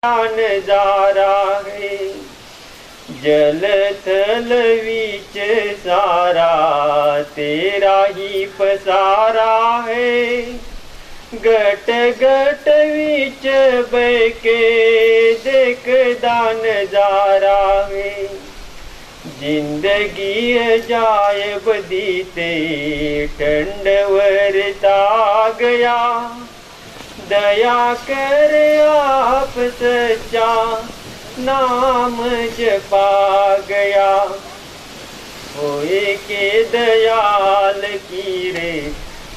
नजारा है। जल थल विच सारा तेरा ही पसारा है। गट गट विच बैके देखदा नजारा है। जिंदगी अजायब दी ते ठंड वरता गया। दया कर आप सच्चा नाम जपा गया। होए के दयाल की रे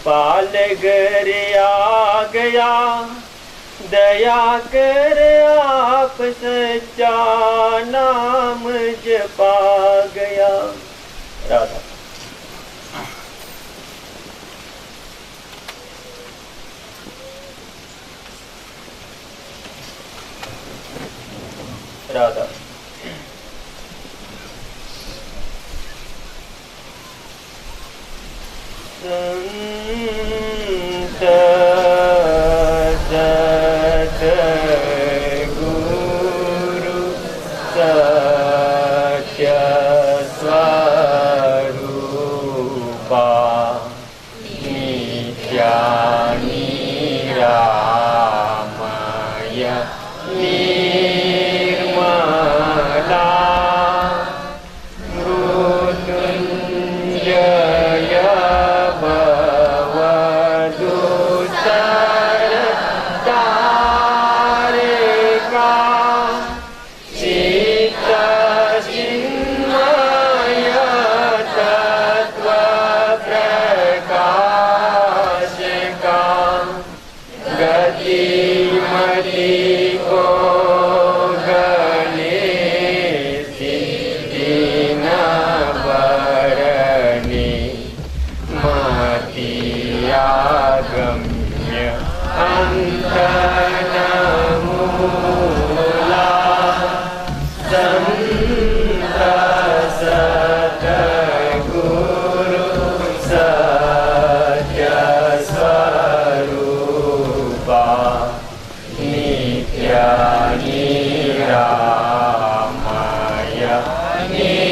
पाल घर आ गया। दया कर आप सच्चा नाम जपा गया। राधा राधा संत सद्गुरु सत्य स्वरूपा नित्या निरामय निर्मला मृत्युंजय भवदुतर तारिका चित्त चिन्मय तत्व प्रकाशका गतिमति को गम्य अंतनमूला संत सद्गुरु सत्य स्वरूपा नित्या निरामय निर्मला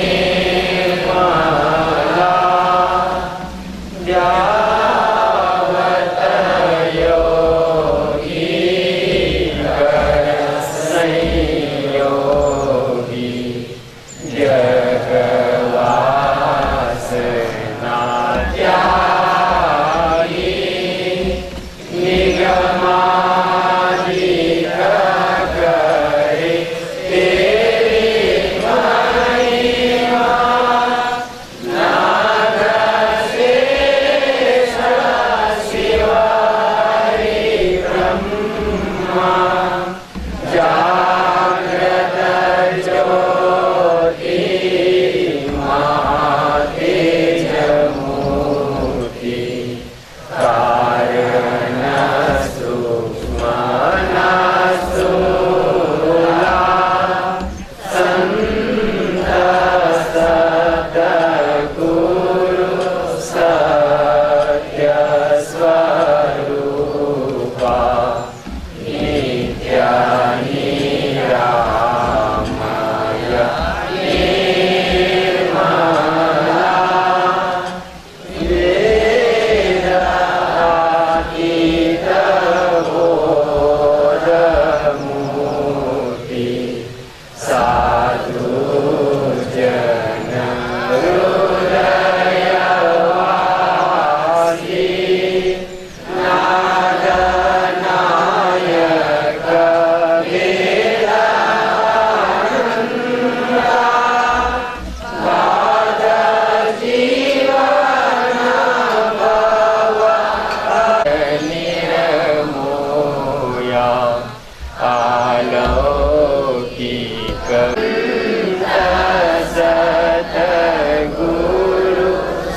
सद्गुरु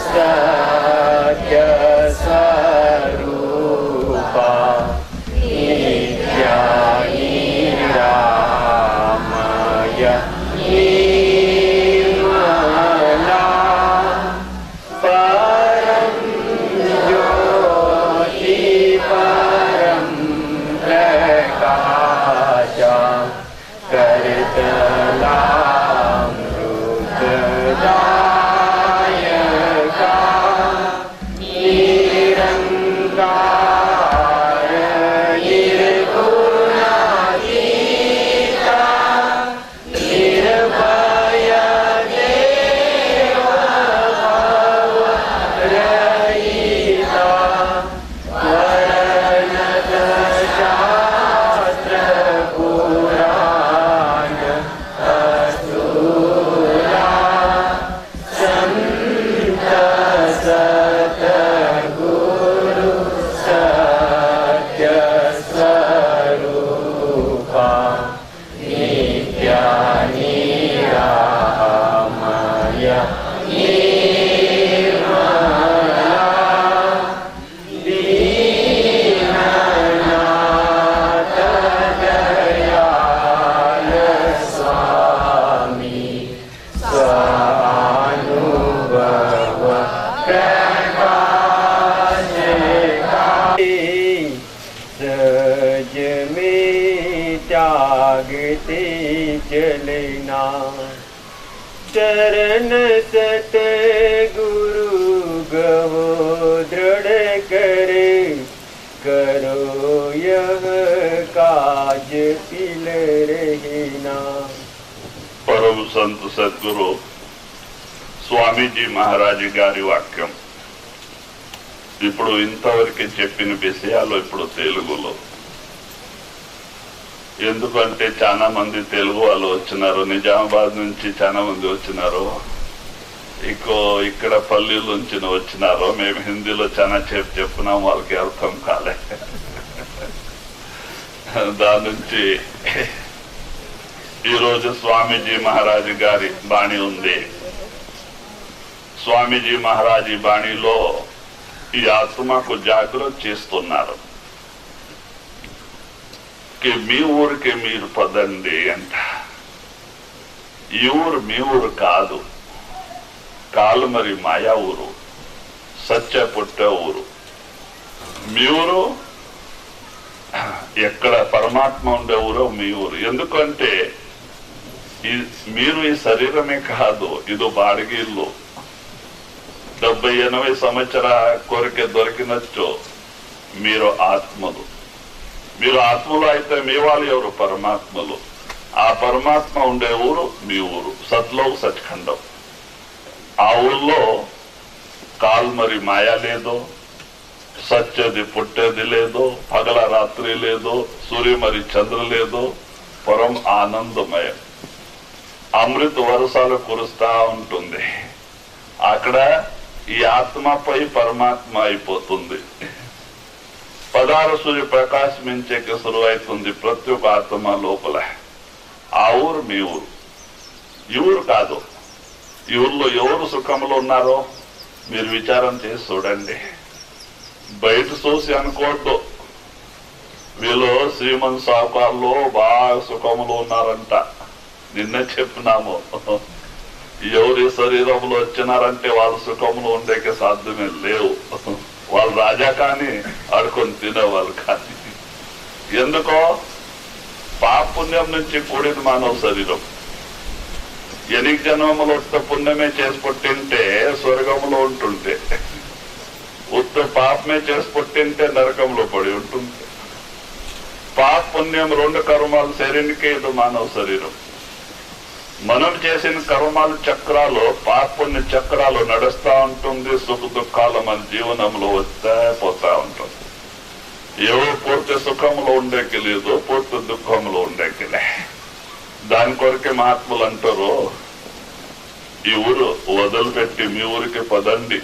सत्य स्वरूपा नित्या निरामय निर्मला परम ज्योति परम प्रकाश करतलामृतदायका निरंकार निर्गुणातीता निर्भय देव भवरहिता वर्णत शास्त्र पुराण अधूरा संत सतगुरु सत्य स्वरूपा नित्या निरामय निर्मला दीननाथ दयाल स्वामी स्वानुभव प्रकाश सज में त्यागते चलना चरण सत गुरु गहो दृढ़ करे करो यह काज पिल रहना। పరమ సంత సద్గురు స్వామీజీ మహారాజు గారి వాక్యం. ఇప్పుడు ఇంతవరకు చెప్పిన విషయాలు ఇప్పుడు తెలుగులో, ఎందుకంటే చాలా మంది తెలుగు వాళ్ళు వచ్చినారు, నిజామాబాద్ నుంచి చాలా మంది వచ్చినారు, ఇక్కడ పల్లెల నుంచి వచ్చినారు. మేము హిందీలో చాలా చెప్పినాం, వాళ్ళకి అర్థం కాలే. దాని నుంచి ఈరోజు స్వామీజీ మహారాజు గారి బాణి ఉంది. స్వామీజీ మహారాజు బాణిలో ఈ ఆత్మకు జాగ్రత్త చేస్తున్నారు. మీ ఊరికి మీరు పదండి అంట. ఈ ఊరు మీ ఊరు కాదు, కాలుమరి మాయా ఊరు, సత్య పుట్టే ఊరు. మీ ఊరు ఎక్కడ పరమాత్మ ఉండే ఊరో మీ ఊరు. ఎందుకంటే మీరు ఈ శరీరమే కాదు, ఇది బాడిగి ఇల్లు. 70-80 సంవత్సరాల కోరిక దొరికినచ్చు. మీరు ఆత్మలు, మీరు ఆత్మలు అయితే మీ వాళ్ళు ఎవరు? పరమాత్మలు. ఆ పరమాత్మ ఉండే ఊరు మీ ఊరు, సత్లోక్ సచ్ఖండం. ఆ ఊర్లో కాల్మరి మాయా లేదు, సత్యది పుట్టేది లేదు, పగల రాత్రి లేదు, సూర్య మరి చంద్ర లేదు, పరం ఆనందమయం. అమృత వర్షాలు కురుస్తా ఉంటుంది. అక్కడ ఈ ఆత్మపై పరమాత్మ అయిపోతుంది. 16 సూర్య ప్రకాశించేకి సురువైతుంది ప్రతి ఒక్క ఆత్మ లోపల. ఆ ఊరు మీ ఊరు, ఈ ఊరు కాదు. ఈ ఊర్లో ఎవరు సుఖంలో ఉన్నారో మీరు విచారం చేసి చూడండి. బయట చూసి అనుకోవద్దు వీళ్ళు శ్రీమంత్ సాహుకారులు బాగా సుఖంలో ఉన్నారంట. నిన్న చెప్పినాము, ఎవరి శరీరంలో వచ్చినారంటే వాళ్ళ సుఖంలో ఉండేకి సాధ్యమే లేవు. వాళ్ళు రాజా కానీ ఆడుకొని తినేవాళ్ళు కానీ. ఎందుకో పాపుణ్యం నుంచి కూడిన మానవ శరీరం. 8 జన్మములు వస్తే పుణ్యమే చేసి పుట్టింటే స్వర్గంలో ఉంటుంటే, ఉత్త పాపమే చేసి పుట్టింటే నరకంలో పడి ఉంటుంది. పాప పుణ్యం 2 కర్మాలు శరీరానికి ఇది మానవ శరీరం. మనం చేసిన కర్మాలు చక్రాలు, పాప పుణ్య చక్రాలు నడుస్తా ఉంటుంది. సుఖ దుఃఖాలు మన జీవనంలో వస్తా పోతా ఉంటుంది. ఏవో పూర్తి సుఖంలో ఉండేకి లేదు, పూర్తి దుఃఖంలో ఉండేకిలే. దాని కొరకే మహాత్ములు అంటారు, ఈ ఊరు వదిలిపెట్టి మీ ఊరికి పదండి.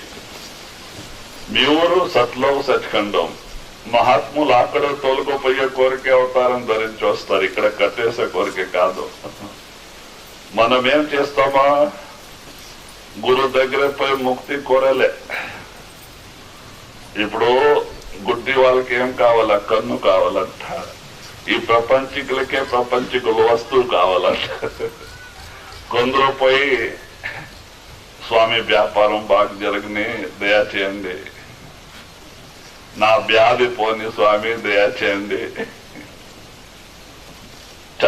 మీ ఊరు సత్లోక్ సచ్ఖండం. మహాత్ములు అక్కడ తోలుకోపోయే కోరికే అవతారం ధరించి వస్తారు, ఇక్కడ కట్టేసే కోరిక కాదు. మనం ఏం చేస్తామా, గురు దగ్గర పోయి ముక్తి కోరలే. ఇప్పుడు గుడ్డి వాళ్ళకి ఏం కావాలా? కన్ను కావాలంట. ఈ ప్రపంచికులకే ప్రపంచికులు వస్తువు కావాలంట. కొందరు పోయి స్వామి వ్యాపారం బాగా జరగని దయా చేయండి, నా వ్యాధి పోని స్వామి దయా చేయండి.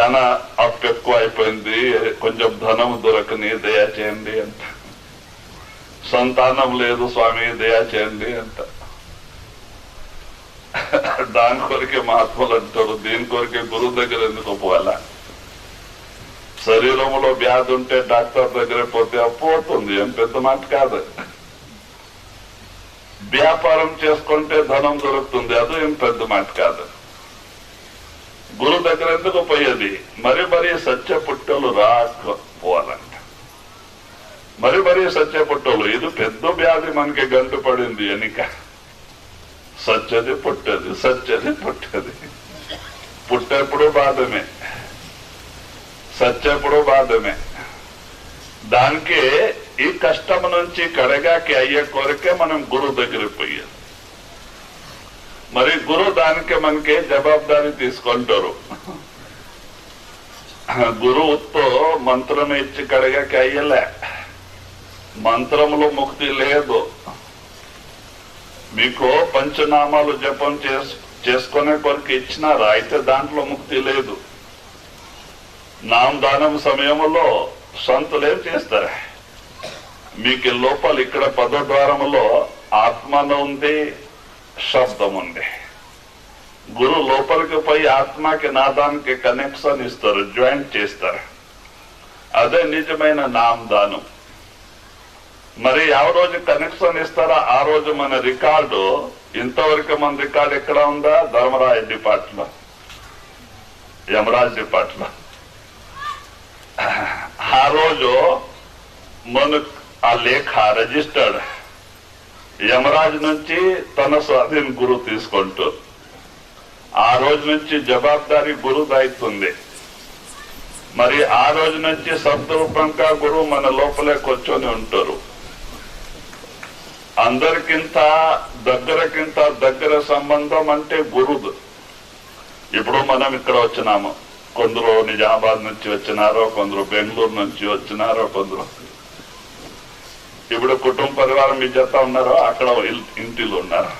చాలా అప్పు ఎక్కువ అయిపోయింది, కొంచెం ధనం దొరకని దయా చేయండి అంట. సంతానం లేదు స్వామి దయా చేయండి అంట. దాని కొరికే మహాత్ములు అంటాడు, దీని కొరికే గురువు దగ్గర ఎందుకు పోవాలా? శరీరంలో వ్యాధి ఉంటే డాక్టర్ దగ్గర పోతే అప్పు అవుతుంది, ఏం పెద్ద మాట కాదు. వ్యాపారం చేసుకుంటే ధనం దొరుకుతుంది, అది ఏం పెద్ద మాట కాదు. గురువు దగ్గర ఎందుకు పోయేది? మరి సత్య పుట్టలు రాకపోవాలంట. మరి సత్య పుట్టలు, ఇది పెద్ద వ్యాధి మనకి గంటు పడింది ఎనిక. సత్యది పుట్టది, సత్యది పుట్టది. పుట్టెప్పుడు బాధమే, సత్యప్పుడు బాధమే. దానికి ఈ కష్టం నుంచి కడగాకి అయ్యే కొరకే మనం గురువు దగ్గరికి పోయాం. మరి గురువు దానికి మనకి జవాబారి తీసుకుంటారు. గురువుతో మంత్రం ఇచ్చి కడగాకి అయ్యలే, మంత్రములో ముక్తి లేదు. మీకు పంచనామాలు జపం చేసుకునే కొరకు ఇచ్చినారా, అయితే దాంట్లో ముక్తి లేదు. నామదానం సమయంలో సంతులు ఏం చేస్తారు? మీకు లోపల ఇక్కడ పదద్వారములో ఆత్మను ఉంది, శబ్దం ఉంది. గురు లోపలికి పోయి ఆత్మకి నాదానికి కనెక్షన్ ఇస్తారు, జాయింట్ చేస్తారు. అదే నిజమైన నామదానం. మరి ಯಾವ రోజు కనెక్షన్ ఇస్తారా ఆ రోజు మన రికార్డు, ఇంతవరకు మన రికార్డు ఎక్కడ ఉందా? ధర్మరాజ్ డిపార్ట్లో, యమరాజ్ డిపార్ట్లో. ఆ రోజు మనకు ఆ లేఖ రిజిస్టర్డ్ యమరాజు నుంచి తన స్వాధీన గురువు తీసుకుంటూ, ఆ రోజు నుంచి జవాబారి గురువు దాయిస్తుంది. మరి ఆ రోజు నుంచి సద్రూపంగా గురువు మన లోపలే కూర్చొని ఉంటారు. అందరికింత దగ్గర సంబంధం అంటే గురువు. ఇప్పుడు మనం ఇక్కడ వచ్చినాము, కొందరు నిజామాబాద్ నుంచి వచ్చినారో, కొందరు బెంగళూరు నుంచి వచ్చినారో, కొందరు ఇప్పుడు కుటుంబ పరివారం మీ జత ఉన్నారో, అక్కడ ఇంటిలో ఉన్నారు.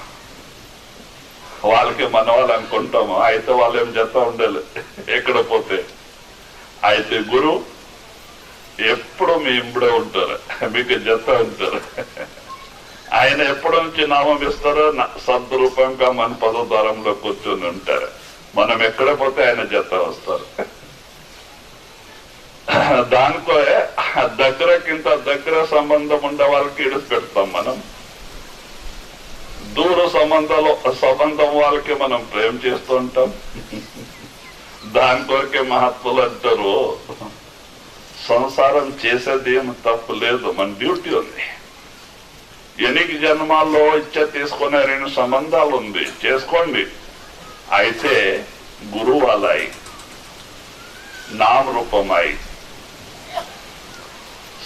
వాళ్ళకి మన వాళ్ళు అనుకుంటాము, అయితే వాళ్ళు ఏం జత ఉండాలి ఎక్కడ పోతే. అయితే గురువు ఎప్పుడు మీ ఇంబడే ఉంటారు, మీకు జత ఉంటారు. ఆయన ఎప్పటి నుంచి నామం ఇస్తారో సద్రూపంగా మన పదద్వారంలో కూర్చొని ఉంటారు. మనం ఎక్కడ పోతే ఆయన జత వస్తారు. దానికో దగ్గర సంబంధం ఉండే వాళ్ళకి ఇడిసి పెడతాం మనం. దూర సంబంధం వాళ్ళకి మనం ప్రేమ చేస్తూ ఉంటాం. దాని కొరకే మహాత్ములు అంటారు, సంసారం చేసేది ఏమి తప్పు లేదు, మన డ్యూటీ ఉంది. ఎనికి జన్మాల్లో ఇచ్చ తీసుకునే 2 సంబంధాలు ఉంది, చేసుకోండి. అయితే గురువు అలాయి, నామ రూపమై.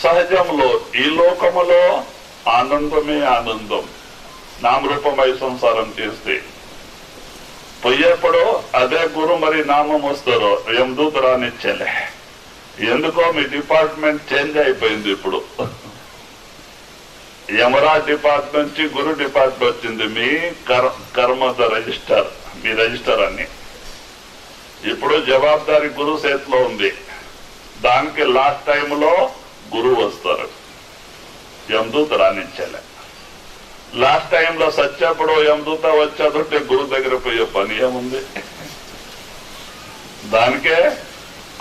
సహజంలో ఈ లోకములో ఆనందమే ఆనందం, నామరూపమై సంసారం చేస్తే. పోయేప్పుడు అదే గురు మరి నామం వస్తారో యమదూత రానిచ్చలే. ఎందుకో మీ డిపార్ట్మెంట్ చేంజ్ అయిపోయింది. ఇప్పుడు యమరాజ్ డిపార్ట్మెంట్ నుంచి గురు డిపార్ట్మెంట్ వచ్చింది. మీ కర్మద రిజిస్టర్, మీ రిజిస్టర్ అని. ఇప్పుడు జవాబారి గురు చేతిలో ఉంది. దానికి లాస్ట్ టైంలో గురువు వస్తారు, యమదూత రానించలే. లాస్ట్ టైంలో సత్యప్పుడు యమదూత వచ్చాదంటే గురువు దగ్గర పోయే పని ఏముంది? దానికే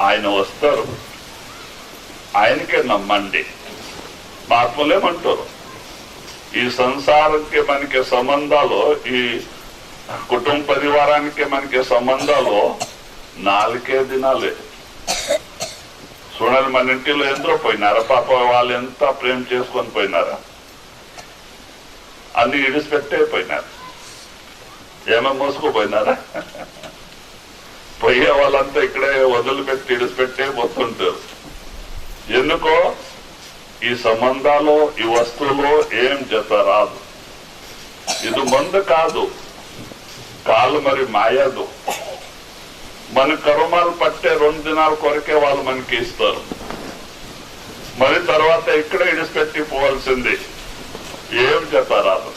ఆయన వస్తారు, ఆయనకే నమ్మండి. మహాత్ములేమంటారు, ఈ సంసారానికి మనకి సంబంధాలు, ఈ కుటుంబ పరివారానికి మనకి సంబంధాలు 4 దినాలే. చూడండి, మన ఇంటిలో ఎందరో పోయినారా పాప, వాళ్ళు ఎంత ప్రేమ చేసుకొని పోయినారా, అన్ని ఇడిసిపెట్టే పోయినారు. ఏమేమి మోసుకుపోయినారా? పోయే వాళ్ళంతా ఇక్కడే వదిలిపెట్టి ఇడిసిపెట్టే పోతుంటారు. ఎందుకో ఈ సంబంధాలు, ఈ వస్తువులు ఏం జత రాదు. ఇది మందు కాదు, కాళ్ళు మరి మాయదు. మన కర్మాలు పట్టే 2 దినాల కొరకే వాళ్ళు మనకి ఇస్తారు. మరి తర్వాత ఇక్కడ ఇడిసిపెట్టి పోవాల్సింది, ఏం జత రాదు.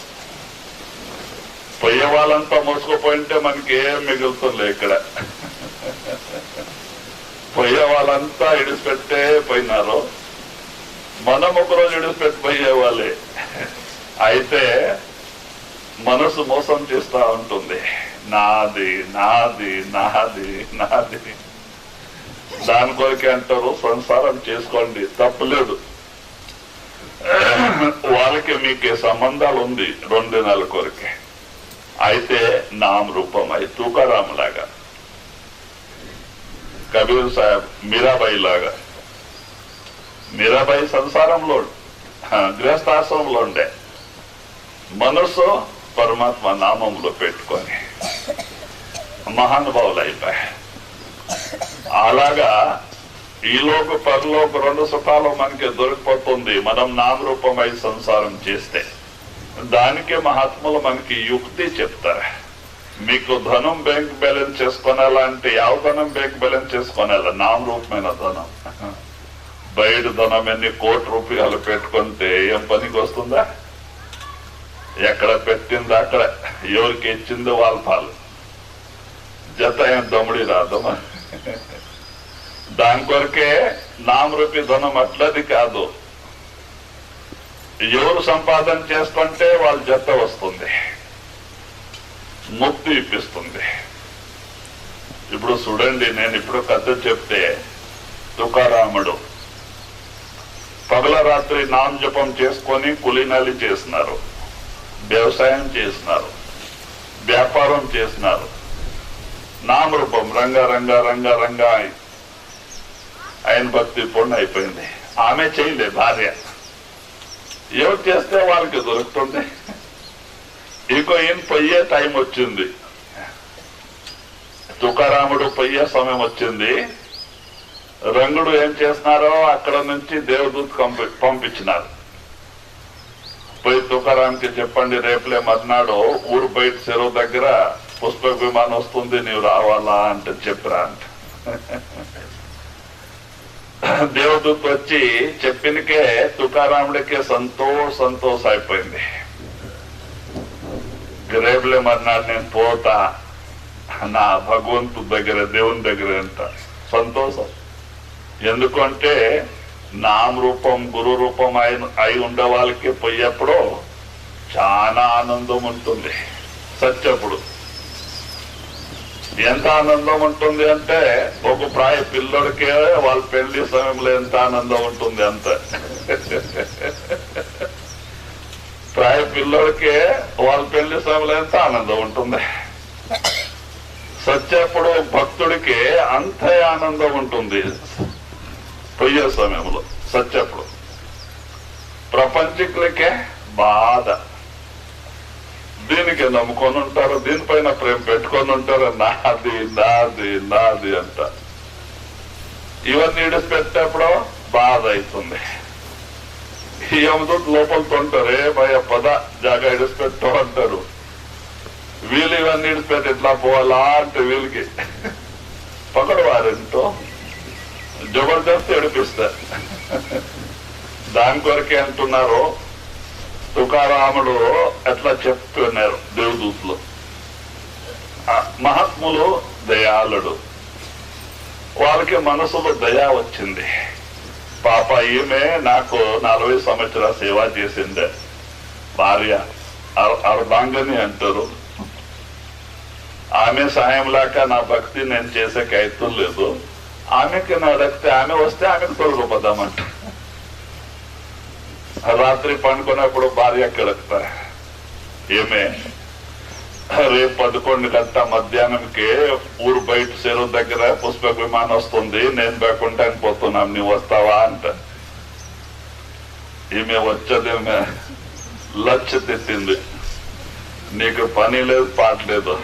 పోయే వాళ్ళంతా మోసుకుపోయింటే మనకి ఏం మిగులుతుంది ఇక్కడ. పోయే వాళ్ళంతా ఇడిచిపెట్టే పోయినారు, మనం ఒకరోజు ఇడిచిపెట్టి పోయే వాళ్ళే. అయితే మనసు మోసం చేస్తా ఉంటుంది, నాది నాది నాది నాది. దాని కొరకే అంటారు సంసారం చేసుకోండి, తప్పులేదు. వాళ్ళకి మీకే సంబంధాలు ఉంది 2 నెలల కొరకే. అయితే నామ రూపం అయి తుకారాం లాగా, కబీర్ సాహెబ్ మీరాబాయి లాగా. మీరాబాయి సంసారంలో గృహస్థాశ్రమంలో ఉండే, మనసు పరమాత్మ నామంలో పెట్టుకొని మహానుభావులు అయిపోయాయి. అలాగా ఈలోక పరలోక 2 సుఖాలు మనకి దొరికిపోతుంది మనం నామరూపమై సంసారం చేస్తే. దానికే మహాత్ములు మనకి యుక్తి చెప్తారు. మీకు ధనం బ్యాంక్ బ్యాలెన్స్ చేసుకోనాలంటే యావ ధనం బ్యాంక్ బ్యాలెన్స్ చేసుకోనాల? నామరూపమైన ధనం. బయట ధనం ఎన్ని కోటి రూపాయలు పెట్టుకుంటే ఏం పనికి వస్తుందా? ఎక్కడ పెట్టింది అక్కడ, ఎవరికి ఇచ్చింది వాళ్ళ పాలు. జత ఏం దమ్ముడి రాదు. దాని కొరకే నామరూపి ధనం అట్లది కాదు. ఎవరు సంపాదన చేసుకుంటే వాళ్ళ జత వస్తుంది, ముక్తి ఇప్పిస్తుంది. ఇప్పుడు చూడండి, నేను ఇప్పుడు కథ చెప్తే తుకారాముడు పగల రాత్రి నామ జపం చేసుకొని కూలీనాలి చేసినారు, వ్యవసాయం చేసినారు, వ్యాపారం చేసినారు. నామరూపం రంగా రంగా రంగా రంగా ఆయన భక్తి పూర్ణ అయిపోయింది. ఆమె చేయలే, భార్య. ఎవరు చేస్తే వాళ్ళకి దొరుకుతుంది. ఇంకో ఈయన పొయ్యే టైం వచ్చింది, తుకారాముడు పొయ్యే సమయం వచ్చింది. రంగుడు ఏం చేస్తున్నారో అక్కడ నుంచి దేవదూత పంపించినారు. పోయి తుకారాంకి చెప్పండి, రేపులే మర్నాడు ఊరు బయట చెరువు దగ్గర పుష్పక విమానం వస్తుంది, నీవు రావాలా అంటే చెప్పరా అంట. దేవదూత వచ్చి చెప్పినకే తుకారాముడికి సంతోష అయిపోయింది. రేపులే మర్నాడు నేను పోతా నా భగవంతు దగ్గర, దేవుని దగ్గర అంట. సంతోషం. ఎందుకంటే నామరూపం గురు రూపం అయి ఉండే వాళ్ళకి పోయేప్పుడు చాలా ఆనందం ఉంటుంది. సత్యప్పుడు ఎంత ఆనందం ఉంటుంది అంటే, ఒక ప్రాయ పిల్లడికే వాళ్ళ పెళ్లి సమయంలో ఎంత ఆనందం ఉంటుంది అంత. ప్రాయ పిల్లడికే వాళ్ళ పెళ్లి సమయంలో ఎంత ఆనందం ఉంటుంది. సత్యప్పుడు భక్తుడికి అంతే ఆనందం ఉంటుంది పోయే సమయంలో. సత్యప్పుడు ప్రపంచికులకే బాధ. దీనికి నమ్ముకొని ఉంటారు, దీనిపైన ప్రేమ పెట్టుకొని ఉంటారు, నాది నాది నాది అంట. ఇవన్నీ ఇడిచిపెట్టేప్పుడు బాధ అవుతుంది. ఈ యమదూత లోపలతో ఉంటారు, ఏ భయ పద జాగా ఇడిచిపెట్టో అంటారు. వీళ్ళు ఇవన్నీ ఇడిచిపెట్టి ఎట్లా పోవాలా అంటే వీళ్ళకి పకడవారింటో జబర్దస్త్ ఏడిపిస్తారు. దాని కొరకే అంటున్నారు, తుకారాముడు ఎట్లా చెప్తున్నారు దేవదూతులు. మహాత్ములు దయాళుడు, వాళ్ళకి మనసులో దయా వచ్చింది. పాప ఈమె నాకు 40 సంవత్సరాల సేవ చేసిందే, భార్య అర్ధాంగని అంటారు. ఆమె సాయం లేక నా భక్తి నేను చేసే కైతం లేదు. ఆమెకి అడిగితే ఆమె వస్తే ఆమెకు తొలగిపోదామంట. రాత్రి పండుకున్నప్పుడు భార్య కిడతా, ఏమే రేపు 11 గంటల మధ్యాహ్నంకి ఊరు బయట చెరువు దగ్గర పుష్పక విమానం వస్తుంది, నేను బేకుంటాను పోతున్నాం, నీవు వస్తావా అంట. ఈమె వచ్చేదేమే లక్ష్య తెచ్చింది, నీకు పని లేదు పాట లేదు,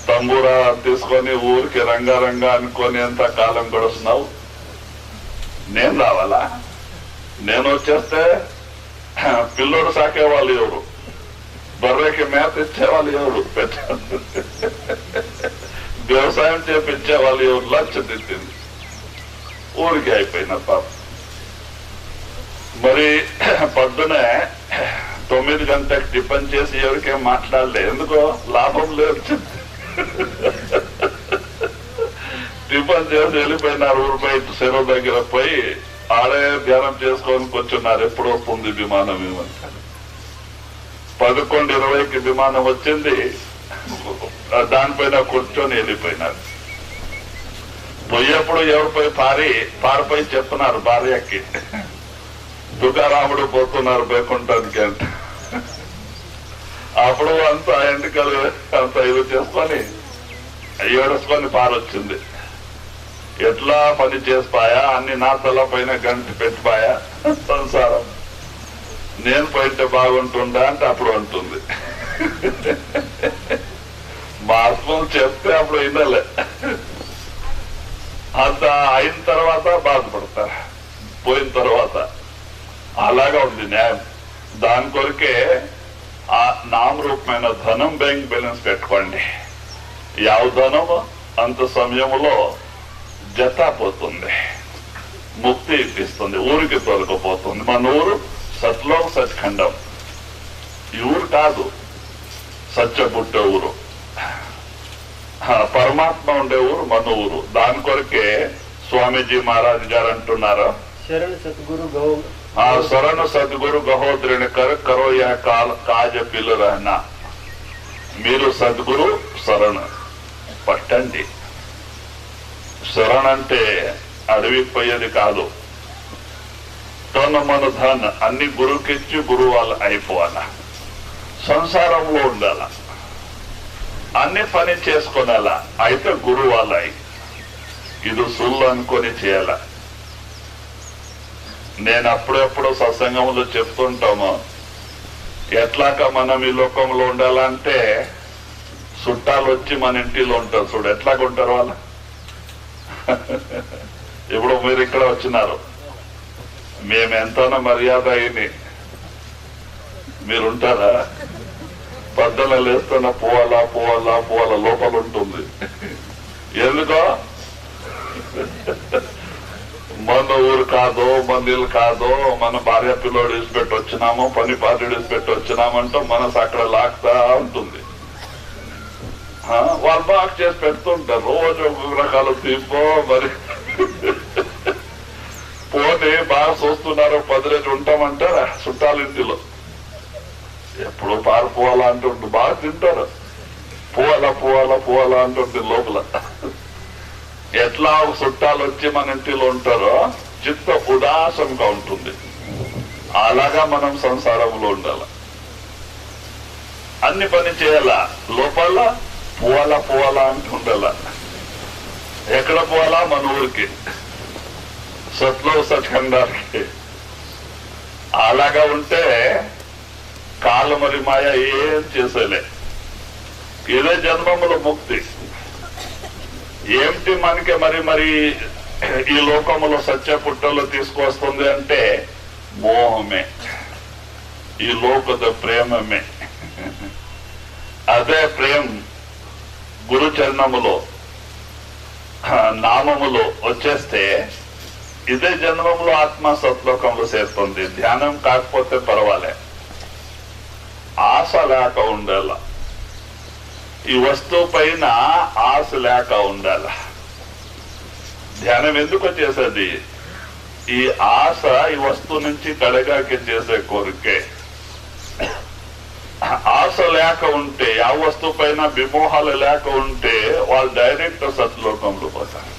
తంబూరా తీసుకొని ఊరికి రంగారంగా అనుకొని ఎంత కాలం గడుస్తున్నావు, నేను రావాలా? నేను వచ్చేస్తే పిల్లోడు సాకే వాళ్ళు ఎవరు, బర్రెకి మేత ఇచ్చేవాళ్ళు ఎవరు, వ్యవసాయం చేపించే వాళ్ళు ఎవరు? లక్ష్య తెచ్చింది, ఊరికి అయిపోయిన పాప. మరి పొద్దునే 9 గంటలకు టిఫిన్ చేసి ఎవరికేం మాట్లాడలే, ఎందుకో లాభం లేదు. టిఫిన్ చేసి వెళ్ళిపోయినారు. ఊరిపై చెరువు దగ్గర పోయి ఆడే ధ్యానం చేసుకొని కూర్చున్నారు. ఎప్పుడు వస్తుంది విమానం ఏమంటారు. 11:20కి విమానం వచ్చింది. దానిపైన కూర్చొని వెళ్ళిపోయినారు. పోయేప్పుడు ఎవరిపై పారిపోయి చెప్తున్నారు భార్యకి, తుకారాముడు పోతున్నారు బైకుంఠానికి అంట. అప్పుడు అంత ఎండికలు అంత ఇది చేసుకొని ఏడుచుకొని పారొచ్చింది. ఎట్లా పని చేసిపాయా, అన్ని నా తల పైన గంటి పెట్టిపాయా సంసారం, నేను పోయితే బాగుంటుందా అంటే అప్పుడు అంటుంది. మా ఆత్మను చెప్తే అప్పుడు వినలే. అంత అయిన తర్వాత బాధపడతారు, పోయిన తర్వాత. అలాగా ఉంది న్యాయం. దాని కొరకే ఆ నామరూపమైన ధనం బ్యాంక్ బ్యాలెన్స్ పెట్టుకోండి. యావ ధనం అంత సమయంలో జత పోతుంది, ముక్తి ఇప్పిస్తుంది, ఊరికి తొలగిపోతుంది. మన ఊరు సత్లోక సత్ఖండం. ఈ ఊరు కాదు, సత్యపుట్టే ఊరు, పరమాత్మ ఉండే ఊరు మన ఊరు. దాని కొరకే స్వామీజీ మహారాజ్ గారు అంటున్నారు, శరణ సద్గురు శరణ సద్గురు గహోద్రిని కరో యా కాజ పిల్లు రహనా. మీరు సద్గురు శరణ పట్టండి. శరణ అంటే అడవికి పోయేది కాదు. తను మన ధన్ అన్ని గురువుకిచ్చి గురువు వాళ్ళు అయిపోవాల. సంసారంలో ఉండాల, అన్ని పని చేసుకునేలా అయితే గురువు వాళ్ళ. ఇది సుల్లు అనుకొని చేయాల. నేను అప్పుడెప్పుడు సత్సంగంలో చెప్తుంటాము, ఎట్లాక మనం ఈ లోకంలో ఉండాలంటే చుట్టాలు వచ్చి మన ఇంటిలో ఉంటారు. చూడు ఎట్లాగా ఉంటారు వాళ్ళు. ఇప్పుడు మీరు ఇక్కడ వచ్చినారు, మేము ఎంతనో మర్యాద అయింది, మీరుంటారా? పొద్దున లేస్తున్నా పోవాలా పోవాలా పోవాలా లోపల ఉంటుంది. ఎందుకో మన ఊరు కాదో, మన ఇల్లు కాదో, మన భార్య పిల్లోడు ఇసిపెట్టి వచ్చినామో, పని పార్టీడు ఇసిపెట్టి వచ్చినామంటూ మనసు అక్కడ లాక్తా ఉంటుంది. వాళ్ళు బాగా చేసి పెడుతుంటారు. రోజు ఒక్కొక్క రకాల తీపో మరి పోనీ బాగా చూస్తున్నారు. 10 రోజులు ఉంటామంటారా చుట్టాల ఇంటిలో? ఎప్పుడు పారిపోవాలా అంటుంటే బాగా తింటారు. పోవాలా పోవాలా పోవాలా అంటుంటే లోపల. ఎట్లా చుట్టాలు వచ్చి మన ఇంటిలో ఉంటారో చిత్త ఉదాసంగా ఉంటుంది. అలాగా మనం సంసారంలో ఉండాల, అన్ని పని చేయాలా. లోపల పోవాలా పోవాలా అంటుండాల. ఎక్కడ పోవాలా? మన ఊరికి, సత్లో సత్ఖండానికి. అలాగా ఉంటే కాళ్ళ మరి మాయ ఏం చేసేలే. ఇదే జన్మముల ముక్తి. ఏమిటి మనకి మరి ఈ లోకములో సత్య పుట్టలో తీసుకొస్తుంది అంటే మోహమే, ఈ లోకద ప్రేమమే. అదే ప్రేమ గురు చరణములో నామములో వచ్చేస్తే ఇదే జన్మములో ఆత్మ సత్లోకంలో చేరుతుంది. ధ్యానం కాకపోతే పర్వాలే, ఆశ లేక ఉండాల. ఈ వస్తువు పైన ఆశ లేక ఉండాల. ధ్యానం ఎందుకు చేసేది? ఈ ఆశ ఈ వస్తువు నుంచి కడగాకి చేసే కోరికే. ఆశ లేక ఉంటే, ఆ వస్తువు పైన విమోహాలు లేక ఉంటే వాళ్ళు డైరెక్ట్ సత్లోకంలో పోతారు,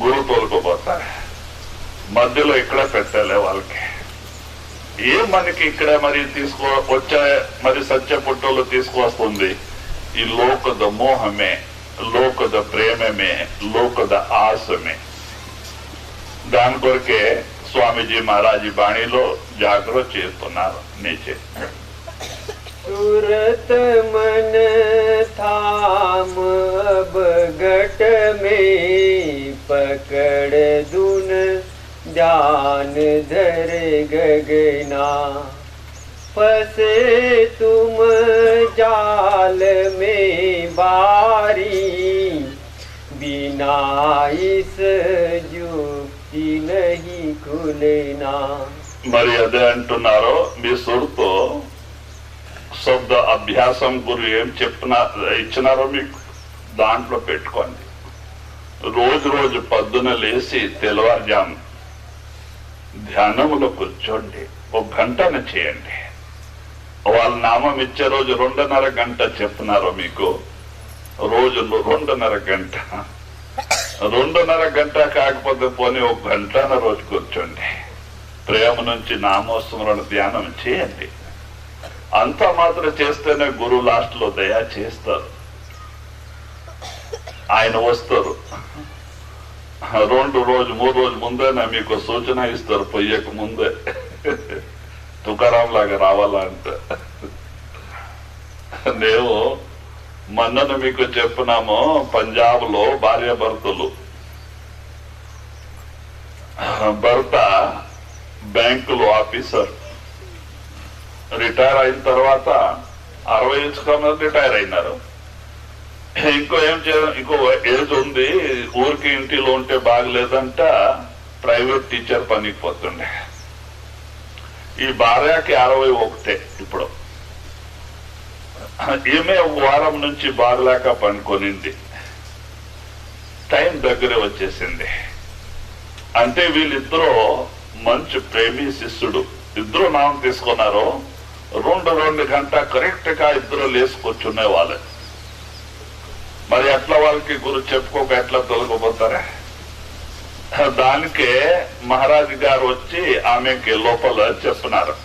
గురు తోలుకుపోతారు. మధ్యలో ఇక్కడ పెట్టలే వాళ్ళకి. మనకి ఇక్కడ మరి వచ్చే మరి సత్య పుట్టలు తీసుకువస్తుంది ఈ లోకద మోహమే, లోకద ప్రేమమే, లోకద ఆశమే. దాని కొరకే స్వామీజీ మహారాజీ బాణిలో జాగ్రత్త చేస్తున్నారు. నీచే सूरत मन थाम अब घट में पकड़ दुन ध्यान धर गगना फसे तुम जाल में बारी बिना इस युक्ति नहीं खुलना. మరి అదే అంటున్నారో మీ సురుతో శబ్ద అభ్యాసం గురు ఏం ఇచ్చినారో మీకు దాంట్లో పెట్టుకోండి. రోజు రోజు పొద్దున లేచి తెల్లవారుజాము ధ్యానములో కూర్చోండి, 1 గంటను చేయండి. వాళ్ళ నామం ఇచ్చే రోజు 2.5 గంట చెప్తున్నారో మీకు, రోజు 2.5 గంట, 2.5 గంట కాకపోతే పోనీ 1 గంటన రోజు కూర్చోండి. ప్రేమ నుంచి నామోస్మరణ ధ్యానం చేయండి. అంత మాత్రం చేస్తేనే గురువు లాస్ట్ లో దయా చేస్తారు. ఆయన వస్తారు. 2 రోజు 3 రోజు ముందేనే మీకు సూచన ఇస్తారు, పొయ్యకు ముందే. తుకారాం లాగా రావాలంటే నేను మొన్నను మీకు చెప్పినాము, పంజాబ్ లో భార్యాభర్తలు, భర్త బ్యాంకులో ఆఫీసర్, రిటైర్ అయిన తర్వాత 60 ఏజ్ రిటైర్ అయినారు. ఇంకో ఏజ్ ఉంది, ఊరికి ఇంటిలో ఉంటే బాగలేదంట, ప్రైవేట్ టీచర్ పనికి పోతుండే. ఈ భార్యకి 61 ఇప్పుడు. ఈమె 1 వారం నుంచి బాగలేక పనుకొనింది. టైం దగ్గరే వచ్చేసింది. అంటే వీళ్ళిద్దరూ మంచి ప్రేమి శిష్యుడు, ఇద్దరు నామం తీసుకున్నారు. 2 గంట కరెక్ట్ గా ఇద్దరు లేచి కూర్చునే వాళ్ళే. మరి ఎట్లా వాళ్ళకి గురు చెప్పుకోక ఎట్లా తొలగిపోతారా? దానికే మహారాజు గారు వచ్చి ఆమెకి లోపల చెప్పినారు,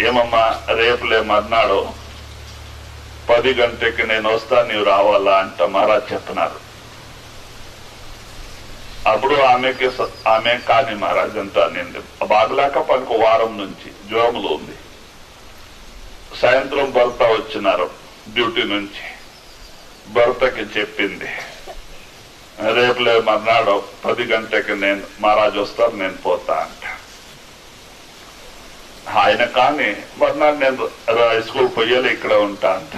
ఏమమ్మా రేపులే మర్నాడు 10 గంటకి నేను వస్తా, నీవు రావాలా అంట మహారాజు చెప్పినారు. అప్పుడు ఆమె కాని మహారాజు అంతా నేను బాగలేక పనికి 1 వారం నుంచి జ్వరంలో ఉంది. సాయంత్రం భర్త వచ్చినారు డ్యూటీ నుంచి. భర్తకి చెప్పింది, రేపులే మర్నాడు 10 గంటకి నేను మహారాజు వస్తారు, నేను పోతా అంట. ఆయన కానీ మర్నాడు నేను స్కూల్ పోయేలా ఇక్కడ ఉంటా అంట.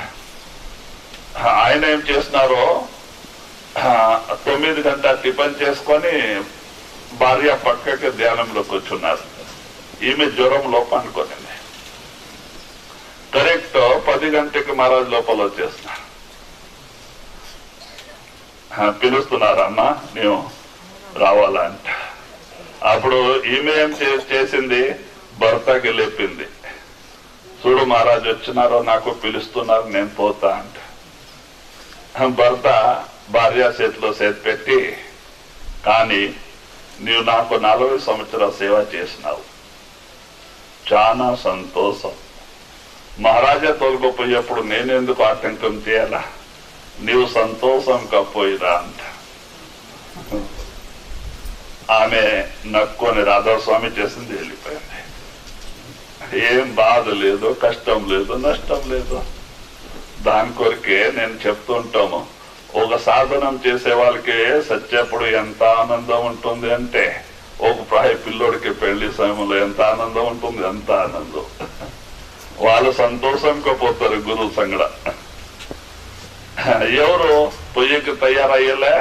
ఆయన ఏం చేసినారో 9 గంట టిఫిన్ చేసుకొని భార్య పక్కకి ధ్యానంలో కూర్చున్నారు. ఈమె జ్వరంలో పనుకొనింది. కరెక్ట్ 10 గంటకి మహారాజు లోపల వచ్చేస్తున్నారు. పిలుస్తున్నారమ్మా నేను రావాలంట. అప్పుడు ఈమె ఏం చేసింది, భర్తకి లేపింది, చూడు మహారాజు వచ్చినారో, నాకు పిలుస్తున్నారు, నేను పోతా అంట. భర్త భార్య చేతిలో చేతి పెట్టి, కానీ నీవు నాకు 40 సంవత్సరాల సేవ చేసినావు, చాలా సంతోషం. మహారాజా తోలుకోపోయేప్పుడు నేనెందుకు ఆటంకం చేయాలా, నీవు సంతోషం కాపోయిరా అంట. ఆమె నక్కుని రాధాస్వామి చేసింది, వెళ్ళిపోయింది. ఏం బాధ లేదు, కష్టం లేదు, నష్టం లేదు. దాని కొరకే నేను చెప్తుంటాము, ఒక సాధనం చేసే వాళ్ళకి సత్యప్పుడు ఎంత ఆనందం ఉంటుంది అంటే, ఒక ప్రాయ పిల్లోడికి పెళ్లి సమయంలో ఎంత ఆనందం ఉంటుంది, అంత ఆనందం. వాళ్ళు సంతోషంగా పోతారు గురువు సంగడ. ఎవరు పొయ్యికి తయారయ్యేలే,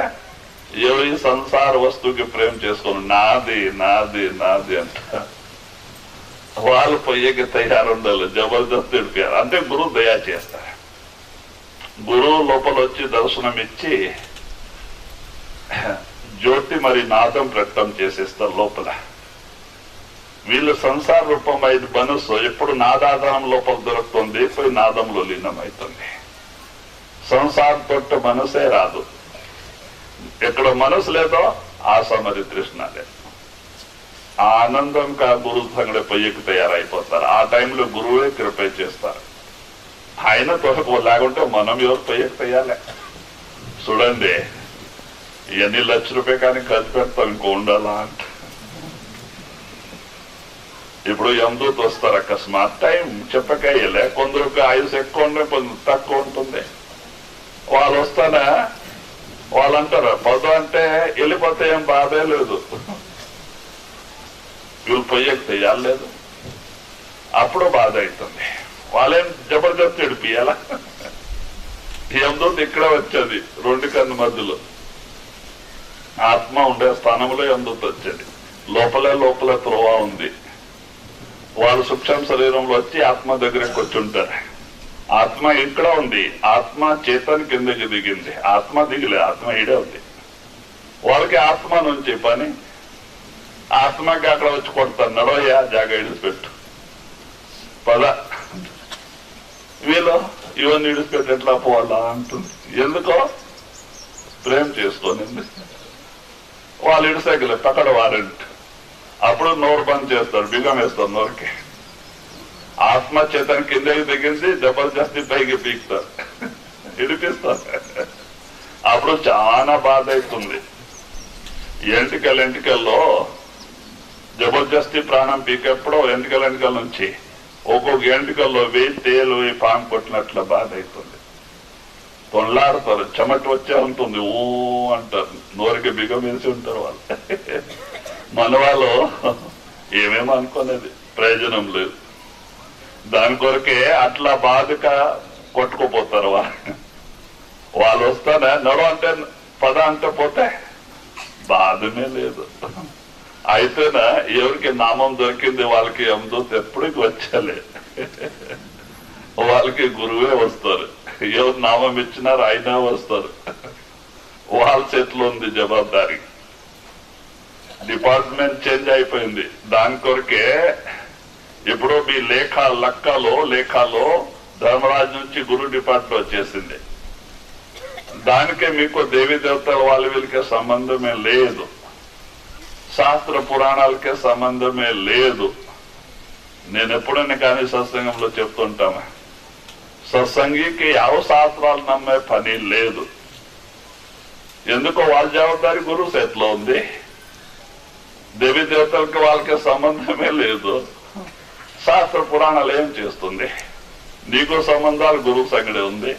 ఎవరు ఈ సంసార వస్తువుకి ప్రేమ చేసుకుని నాది నాది నాది అంట, వాళ్ళు పొయ్యికి తయారుండాలి, జబర్దస్త్ ఇడిపోయారు. అంటే గురువు దయా చేస్తారు. గురువు లోపల వచ్చి దర్శనం ఇచ్చి జ్యోతి మరి నాదం ప్రకటన చేసేస్తారు లోపల. వీళ్ళు సంసార రూపం 5 మనసు ఎప్పుడు నాదాధారం లోపల దొరుకుతుంది, పోయి నాదంలో లీనమవుతుంది. సంసార తొట్ట మనసే రాదు. ఎక్కడ మనసు లేదో ఆశ మరి తృష్ణ లేదు. ఆనందంగా గురువు సంగడి పొయ్యికి తయారైపోతారు. ఆ టైంలో గురువే కృప చేస్తారు. ఆయన తొలగ లేకుంటే మనం ఎవరు పొయ్యికి తయాలే. చూడండి, ఎన్ని లక్ష రూపాయలు కానీ ఖర్చు పెడతాం, ఇంకో ఉండాలా అంట. ఇప్పుడు యమదూత వస్తారు, అకస్మాత్ టైం చెప్పకయ్యలే. కొందరికి ఆయుష్ ఎక్కువ ఉండే, కొందరు తక్కువ ఉంటుంది. వాళ్ళు వస్తానా, వాళ్ళు అంటారు 10 అంటే వెళ్ళిపోతే ఏం బాధే లేదు, వీళ్ళు పొయ్యకు తెయ్యాలేదు. అప్పుడు బాధ అవుతుంది. వాళ్ళేం జబర్దస్త్ ఇడిపియాలా. యమదూత ఇక్కడ వచ్చేది 2 కన్ను మధ్యలో, ఆత్మ ఉండే స్థానంలో యమదూత వచ్చేది. లోపల త్రోవ ఉంది. వాళ్ళు సూక్ష్మ శరీరంలో వచ్చి ఆత్మ దగ్గరికి వచ్చి ఉంటారు. ఆత్మ ఇక్కడ ఉంది, ఆత్మ చేతన్ కిందకి దిగింది. ఆత్మ దిగలే, ఆత్మ ఈడే ఉంది. వాళ్ళకి ఆత్మ నుంచి పని. ఆత్మకి అక్కడ వచ్చి కొడతాను, నడవయ్యా జాగా ఇడిచిపెట్టు పద. వీళ్ళు ఇవన్నీ ఇడిచిపెట్టి ఎట్లా పోవాలా అంటుంది. ఎందుకో ప్రేమ చేసుకోనండి. వాళ్ళు ఇడిసైకిల్ పక్కడ వారెంట్. అప్పుడు నోరు బంద్ చేస్తాడు, బిగం వేస్తాడు నోరుకి. ఆత్మ చేతన కిందకి దిగింది, జబర్దస్తి పైకి పీకుతారు, ఇడిపిస్తారు. అప్పుడు చాలా బాధ అవుతుంది. ఎంటికల్లో జబర్దస్తి ప్రాణం పీకెప్పుడో ఎంటికల నుంచి ఒక్కొక్క ఎంటికల్లో వేయి తేలు పాము కొట్టినట్లు బాధ అవుతుంది. తొండ్లాడతారు, చెమట వచ్చే ఉంటుంది, ఊ అంటారు, నోరికి బిగం వేసి ఉంటారు వాళ్ళు. మన వాళ్ళు ఏమేమో అనుకునేది ప్రయోజనం లేదు. దాని కొరకే అట్లా బాధగా కొట్టుకుపోతారు వాళ్ళు. వస్తానే నడు అంటే పద అంటే పోతే బాధనే లేదు. అయితేనా ఎవరికి నామం దొరికింది వాళ్ళకి యమదూత ఎప్పటికి వచ్చాలే, వాళ్ళకి గురువే వస్తారు. ఎవరు నామం ఇచ్చినారు అయినా వస్తారు. వాళ్ళ చేతిలో ఉంది జవాబారి. డిపార్ట్మెంట్ చేంజ్ అయిపోయింది. దాని కొరకే ఇప్పుడు మీ లేఖలో ధర్మరాజు నుంచి గురు డిపార్ట్మెంట్ వచ్చేసింది. దానికే మీకు దేవీ దేవతల వాళ్ళ వీళ్ళకే సంబంధమే లేదు, శాస్త్ర పురాణాలకే సంబంధమే లేదు. నేను ఎప్పుడైనా కానీ సత్సంగంలో చెప్తుంటాను, సత్సంగికి ಯಾವ శాస్త్రాలు నమ్మే పని లేదు. ఎందుకో వాళ్ళ జవాబారి గురువు చేతిలో ఉంది. దేవీ దేవతలకి వాళ్ళకి సంబంధమే లేదు. శాస్త్ర పురాణాలు ఏం చేస్తుంది? నీకు సంబంధాలు గురువు సంగడే ఉంది.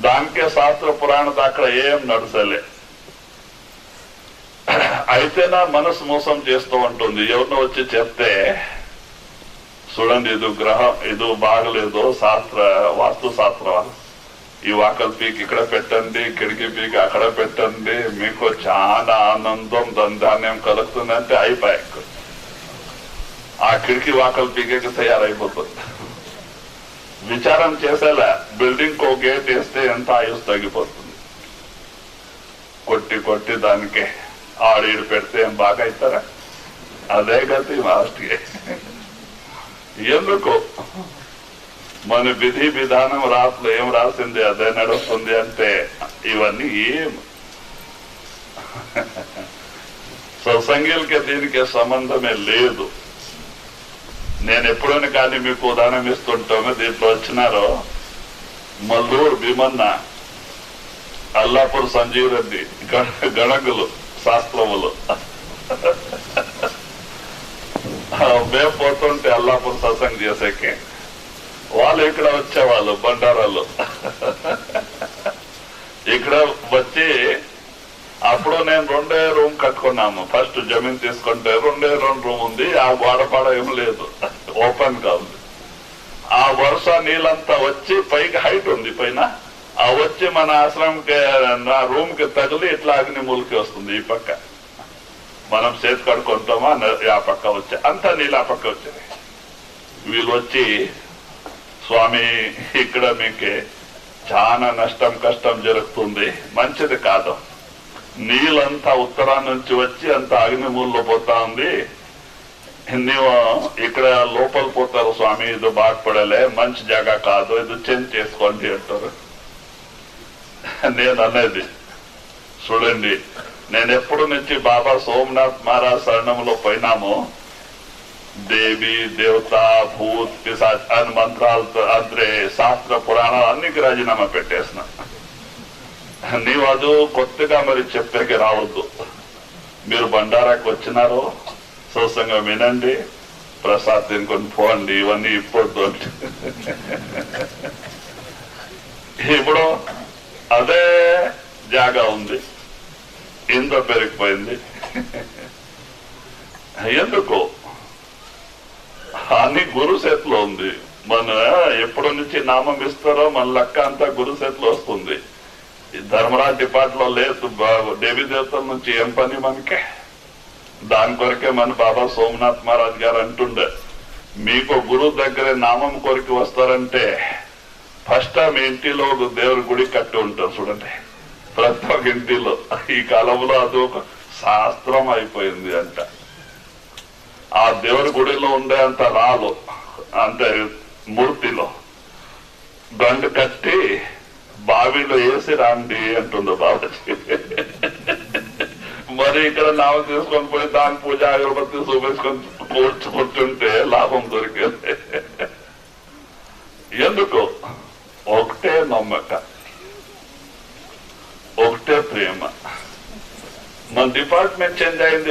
దానికే శాస్త్ర పురాణం అక్కడ ఏం నడుసలే. అయితే నా మనసు మోసం చేస్తూ ఉంటుంది. ఎవరినో వచ్చి చెప్తే, చూడండి ఇది గ్రహం ఇది బాగలేదు, వాస్తు శాస్త్రం, ఈ వాకల్ పీక్ ఇక్కడ పెట్టండి, కిటికీ పీక్ అక్కడ పెట్టండి, మీకు చాలా ఆనందం ధన్ధాన్యం కలుగుతుంది అంటే అయిపోయాక ఆ కిటికీ వాకల్ పీకే తయారైపోతుంది. విచారం చేసేలా బిల్డింగ్ కో గేట్ వేస్తే ఎంత ఆయుష్ తగ్గిపోతుంది. కొట్టి దానికే ఆడీడు పెడితే ఏం బాగా అవుతారా? అదే గతి లాస్ట్కి. ఎందుకు మన విధి విధానం రాసులో ఏం రాసింది అదే నడుస్తుంది అంటే ఇవన్నీ ఏం సత్సంగీలకి దీనికి సంబంధమే లేదు. నేను ఎప్పుడైనా కానీ మీకు ఉదాహరణ ఇస్తుంటాము. దీంట్లో వచ్చినారో మల్లూరు భీమన్న, అల్లాపూర్ సంజీవ్ రెడ్డి, గణకులు శాస్త్రములు. మేము పోతుంటే అల్లాపూర్ సత్సంగం చేసేకి వాళ్ళు ఇక్కడ వచ్చేవాళ్ళు బండారాలు. ఇక్కడ వచ్చి అప్పుడు నేను 2 రూమ్ కట్టుకున్నాము. ఫస్ట్ జమీన్ తీసుకుంటే 2 రూమ్ ఉంది. ఆ గోడపాడ ఏం లేదు, ఓపెన్ గా ఉంది. ఆ వర్ష నీళ్ళంతా వచ్చి పైకి హైట్ ఉంది పైన, ఆ వచ్చి మన ఆశ్రమంకి నా రూమ్ కి తగిలి ఇట్లా అగ్ని మూలకి వస్తుంది. ఈ పక్క మనం చేతి కడుకుంటామా, ఆ పక్క వచ్చి అంతా నీళ్ళు ఆ పక్క వచ్చింది. వీళ్ళు వచ్చి, స్వామి ఇక్కడ మీకు చాలా నష్టం కష్టం జరుగుతుంది, మంచిది కాదు, నీళ్ళంతా ఉత్తరా నుంచి వచ్చి అంత అగ్నిమూలలో పోతా ఉంది, నీవు ఇక్కడ లోపల పోతారు స్వామి, ఇది బాగుపడలే, మంచి జాగా కాదు, ఇది చేంజ్ చేసుకోండి అంటారు. నేను అనేది, చూడండి నేను ఎప్పుడు నుంచి బాబా సోమనాథ్ మహారాజ్ శరణంలో పోయినామో దేవి దేవత భూత్ పిశాచ్ అని మంత్రాలతో అంటే శాస్త్ర పురాణాలు అన్నికి రాజీనామా పెట్టేసిన. నీవు అది కొత్తగా మరి చెప్పేకి రావద్దు. మీరు బండారాకి వచ్చినారో సత్సంగం వినండి, ప్రసాద్ తినుకొని పోండి, ఇవన్నీ ఇప్పొద్దు అంటే ఇప్పుడు అదే జాగా ఉంది, ఇంత పెరిగిపోయింది. ఎందుకు అని గురు చేతిలో ఉంది. మన ఎప్పటి నుంచి నామం ఇస్తారో మన లెక్క అంతా గురు చేతిలో వస్తుంది. ధర్మరాజ్ డిపార్ట్లో లేదు, దేవీ దేవతల నుంచి ఏం పని మనకే. దాని కొరకే మన బాబా సోమనాథ్ మహారాజ్ గారు అంటుండే, మీకు గురువు దగ్గరే నామం కొరికి వస్తారంటే ఫస్ట్ మీ ఇంటిలో దేవుడి గుడి కట్టి ఉంటారు చూడండి, ప్రతి ఒక్క ఇంటిలో ఈ కాలంలో అది ఒక శాస్త్రం అయిపోయింది అంట. ఆ దేవుడి గుడిలో ఉండే అంత రాళ్ళు అంటే మూర్తిలో దండు కట్టి బావిలో వేసి రాండి అంటుండ్రు బాబాజీ. మరి ఇక్కడ నామం తీసుకొని పోయి దాని పూజ అగరబత్తి చూపించుకొని కూర్చుంటే లాభం దొరికేది. ఎందుకు? ఒకటే నమ్మక, ఒకటే ప్రేమ. మన డిపార్ట్మెంట్ చేంజ్ అయింది.